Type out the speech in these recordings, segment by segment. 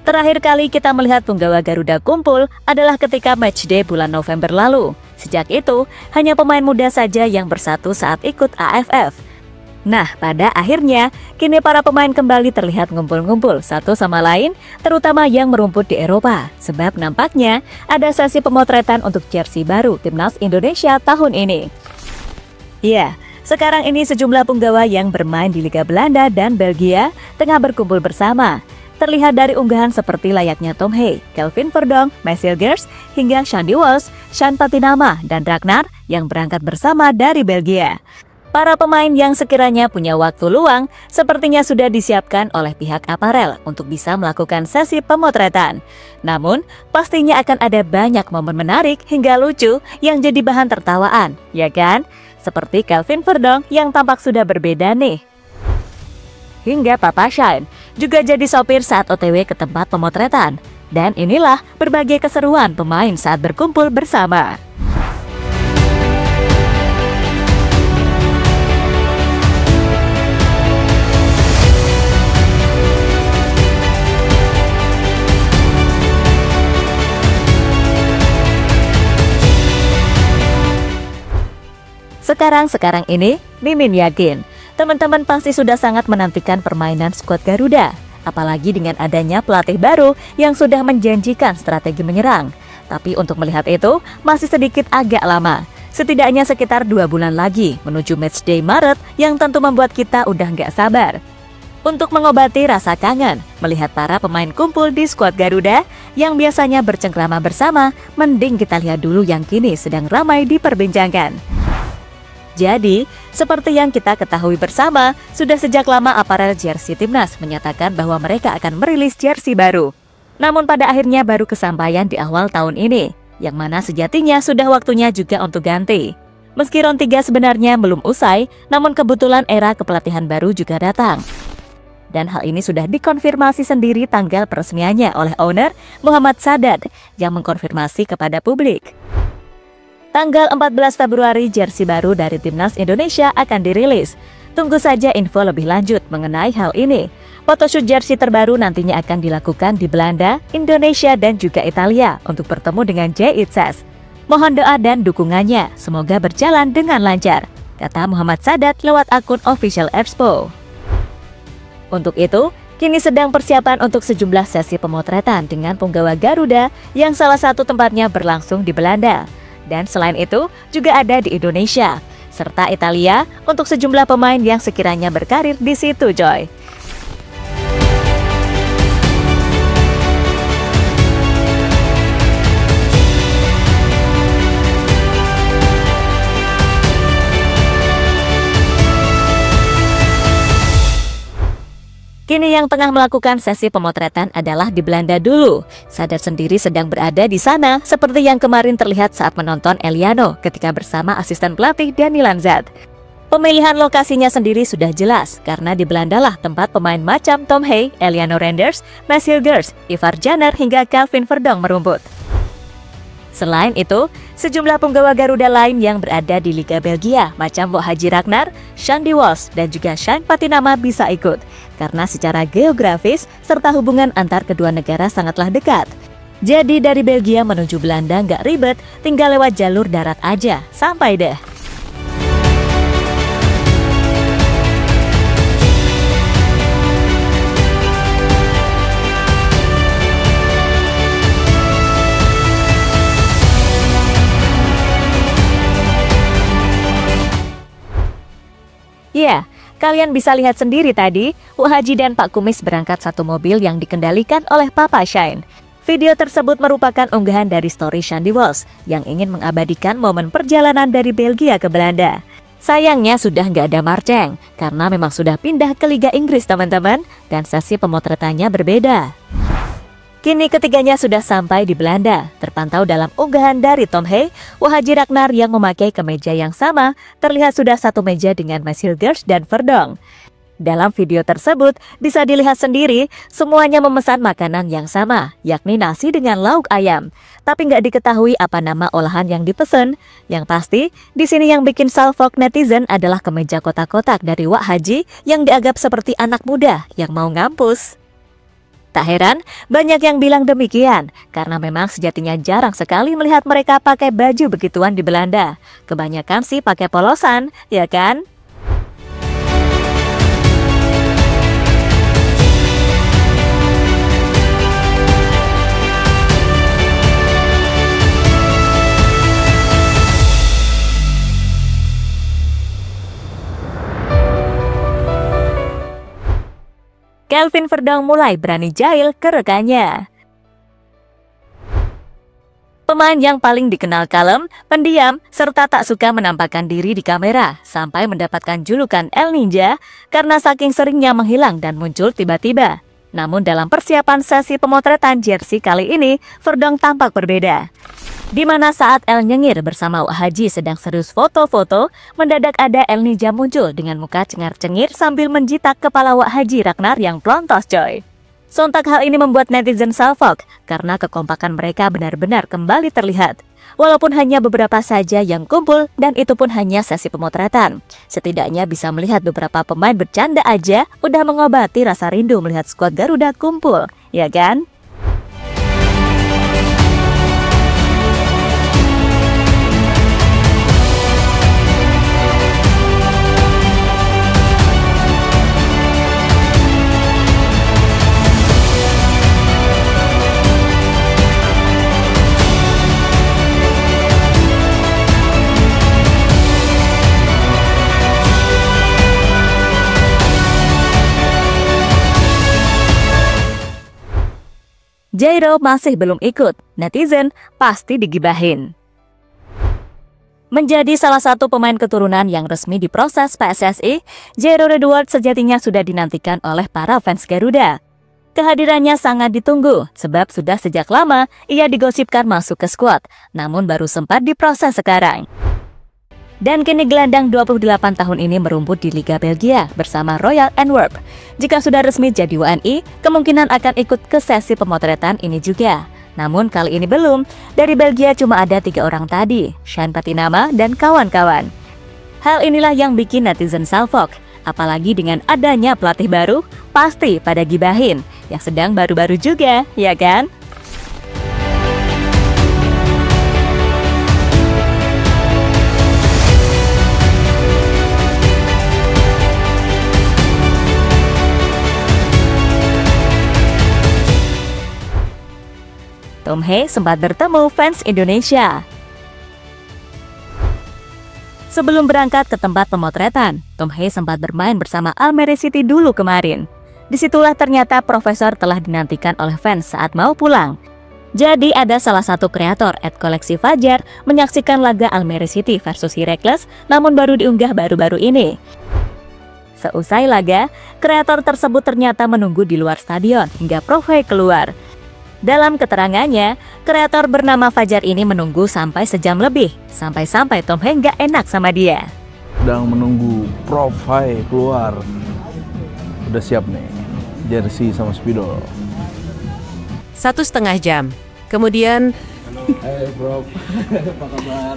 Terakhir kali kita melihat punggawa Garuda kumpul adalah ketika matchday bulan November lalu. Sejak itu, hanya pemain muda saja yang bersatu saat ikut AFF. Nah, pada akhirnya, kini para pemain kembali terlihat ngumpul-ngumpul satu sama lain, terutama yang merumput di Eropa. Sebab nampaknya ada sesi pemotretan untuk jersey baru Timnas Indonesia tahun ini. Ya, sekarang ini sejumlah punggawa yang bermain di Liga Belanda dan Belgia tengah berkumpul bersama. Terlihat dari unggahan seperti layaknya Tom Hey, Kelvin Verdonk, Marcel Gers, hingga Shandy Walsh, Shan Patinama, dan Ragnar yang berangkat bersama dari Belgia. Para pemain yang sekiranya punya waktu luang sepertinya sudah disiapkan oleh pihak aparel untuk bisa melakukan sesi pemotretan. Namun, pastinya akan ada banyak momen menarik hingga lucu yang jadi bahan tertawaan, ya kan? Seperti Kelvin Verdonk yang tampak sudah berbeda nih. Hingga Papa Shine juga jadi sopir saat OTW ke tempat pemotretan. Dan inilah berbagai keseruan pemain saat berkumpul bersama. Sekarang ini, Mimin yakin teman-teman pasti sudah sangat menantikan permainan skuad Garuda. Apalagi dengan adanya pelatih baru yang sudah menjanjikan strategi menyerang. Tapi untuk melihat itu, masih sedikit agak lama. Setidaknya sekitar 2 bulan lagi menuju matchday Maret yang tentu membuat kita udah nggak sabar. Untuk mengobati rasa kangen, melihat para pemain kumpul di skuad Garuda yang biasanya bercengkrama bersama, mending kita lihat dulu yang kini sedang ramai diperbincangkan. Jadi, seperti yang kita ketahui bersama, sudah sejak lama aparel jersey Timnas menyatakan bahwa mereka akan merilis jersey baru. Namun pada akhirnya baru kesampaian di awal tahun ini, yang mana sejatinya sudah waktunya juga untuk ganti. Meski round 3 sebenarnya belum usai, namun kebetulan era kepelatihan baru juga datang. Dan hal ini sudah dikonfirmasi sendiri tanggal peresmiannya oleh owner Muhammad Sadat yang mengkonfirmasi kepada publik. Tanggal 14 Februari jersey baru dari Timnas Indonesia akan dirilis. Tunggu saja info lebih lanjut mengenai hal ini. Photoshoot jersey terbaru nantinya akan dilakukan di Belanda, Indonesia, dan juga Italia untuk bertemu dengan Jay Itzes. Mohon doa dan dukungannya, semoga berjalan dengan lancar, kata Muhammad Sadat lewat akun official Expo. Untuk itu, kini sedang persiapan untuk sejumlah sesi pemotretan dengan punggawa Garuda yang salah satu tempatnya berlangsung di Belanda. Dan selain itu, juga ada di Indonesia, serta Italia untuk sejumlah pemain yang sekiranya berkarir di situ, Joy. Kini yang tengah melakukan sesi pemotretan adalah di Belanda dulu. Sadat sendiri sedang berada di sana seperti yang kemarin terlihat saat menonton Eliano ketika bersama asisten pelatih Danny Lanzat. Pemilihan lokasinya sendiri sudah jelas karena di Belanda lah tempat pemain macam Tom Hey, Eliano Renders, Marcel Gers, Ivar Janner hingga Kelvin Verdonk merumput. Selain itu, sejumlah punggawa Garuda lain yang berada di Liga Belgia macam Haji Ragnar, Shandy Walsh, dan juga Shan Patinama bisa ikut karena secara geografis serta hubungan antar kedua negara sangatlah dekat. Jadi dari Belgia menuju Belanda nggak ribet, tinggal lewat jalur darat aja, sampai deh. Ya, kalian bisa lihat sendiri tadi, Wak Haji dan Pak Kumis berangkat satu mobil yang dikendalikan oleh Papa Shine. Video tersebut merupakan unggahan dari story Shandy Walsh yang ingin mengabadikan momen perjalanan dari Belgia ke Belanda. Sayangnya sudah nggak ada Marceng, karena memang sudah pindah ke Liga Inggris teman-teman, dan sesi pemotretannya berbeda. Kini ketiganya sudah sampai di Belanda. Terpantau dalam unggahan dari Tom Hey, Wak Haji Ragnar yang memakai kemeja yang sama terlihat sudah satu meja dengan Marcel Gers dan Verdonk. Dalam video tersebut bisa dilihat sendiri semuanya memesan makanan yang sama, yakni nasi dengan lauk ayam. Tapi nggak diketahui apa nama olahan yang dipesan. Yang pasti di sini yang bikin salfok netizen adalah kemeja kotak-kotak dari Wak Haji yang dianggap seperti anak muda yang mau ngampus. Tak heran, banyak yang bilang demikian, karena memang sejatinya jarang sekali melihat mereka pakai baju begituan di Belanda. Kebanyakan sih pakai polosan, ya kan? Kelvin Verdonk mulai berani jahil ke rekannya. Pemain yang paling dikenal kalem, pendiam, serta tak suka menampakkan diri di kamera, sampai mendapatkan julukan El Ninja karena saking seringnya menghilang dan muncul tiba-tiba. Namun dalam persiapan sesi pemotretan jersey kali ini, Verdonk tampak berbeda. Di mana saat El nyengir bersama Wak Haji sedang serius foto-foto, mendadak ada El Ninja muncul dengan muka cengar-cengir sambil menjitak kepala Wak Haji Ragnar yang plontos coy. Sontak hal ini membuat netizen salfok karena kekompakan mereka benar-benar kembali terlihat. Walaupun hanya beberapa saja yang kumpul dan itu pun hanya sesi pemotretan. Setidaknya bisa melihat beberapa pemain bercanda aja udah mengobati rasa rindu melihat skuad Garuda kumpul, ya kan? Jairo masih belum ikut, netizen pasti digibahin. Menjadi salah satu pemain keturunan yang resmi diproses PSSI, Jairo Redward sejatinya sudah dinantikan oleh para fans Garuda. Kehadirannya sangat ditunggu, sebab sudah sejak lama ia digosipkan masuk ke skuad, namun baru sempat diproses sekarang. Dan kini gelandang 28 tahun ini merumput di Liga Belgia bersama Royal Antwerp. Jika sudah resmi jadi WNI, kemungkinan akan ikut ke sesi pemotretan ini juga. Namun kali ini belum, dari Belgia cuma ada 3 orang tadi, Sean Patinama dan kawan-kawan. Hal inilah yang bikin netizen salfok, apalagi dengan adanya pelatih baru, pasti pada gibahin, yang sedang baru-baru juga, ya kan? Tom Hee sempat bertemu fans Indonesia. Sebelum berangkat ke tempat pemotretan, Tom Hee sempat bermain bersama Almere City dulu kemarin. Disitulah ternyata Profesor telah dinantikan oleh fans saat mau pulang. Jadi ada salah satu kreator @koleksi Fajar menyaksikan laga Almere City versus Heracles, namun baru diunggah baru-baru ini. Seusai laga, kreator tersebut ternyata menunggu di luar stadion hingga Prof Hee keluar. Dalam keterangannya, kreator bernama Fajar ini menunggu sampai sejam lebih, sampai-sampai Tom Hee nggak enak sama dia. Sedang menunggu Prof Hee keluar. Udah siap nih, jersey sama spidol. 1,5 jam. Kemudian, Hai Prof, apa kabar?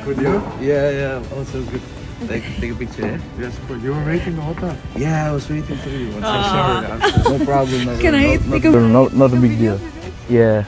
Good, you? Yeah, also good. Take a picture, yeah? Yes, but you were waiting the whole time. Yeah, I was waiting for you. I'm sorry. I'm sorry. No problem. Can I take a- Not a big deal. Yeah.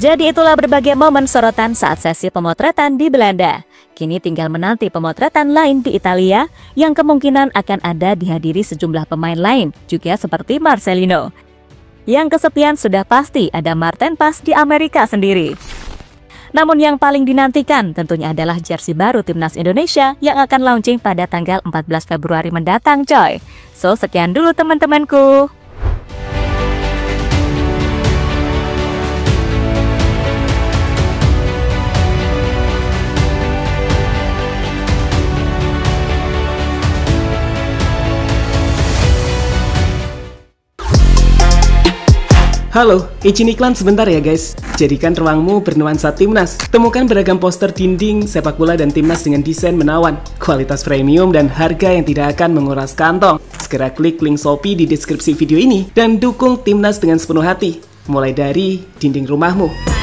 Jadi itulah berbagai momen sorotan saat sesi pemotretan di Belanda. Kini tinggal menanti pemotretan lain di Italia yang kemungkinan akan ada dihadiri sejumlah pemain lain, juga seperti Marcelino. Yang kesepian sudah pasti ada Marten Pas di Amerika sendiri. Namun yang paling dinantikan tentunya adalah jersey baru Timnas Indonesia yang akan launching pada tanggal 14 Februari mendatang coy. So sekian dulu teman-temanku. Halo, izin iklan sebentar ya guys. Jadikan ruangmu bernuansa Timnas. Temukan beragam poster dinding, sepak bola dan Timnas dengan desain menawan, kualitas premium dan harga yang tidak akan menguras kantong. Segera klik link Shopee di deskripsi video ini dan dukung Timnas dengan sepenuh hati. Mulai dari dinding rumahmu.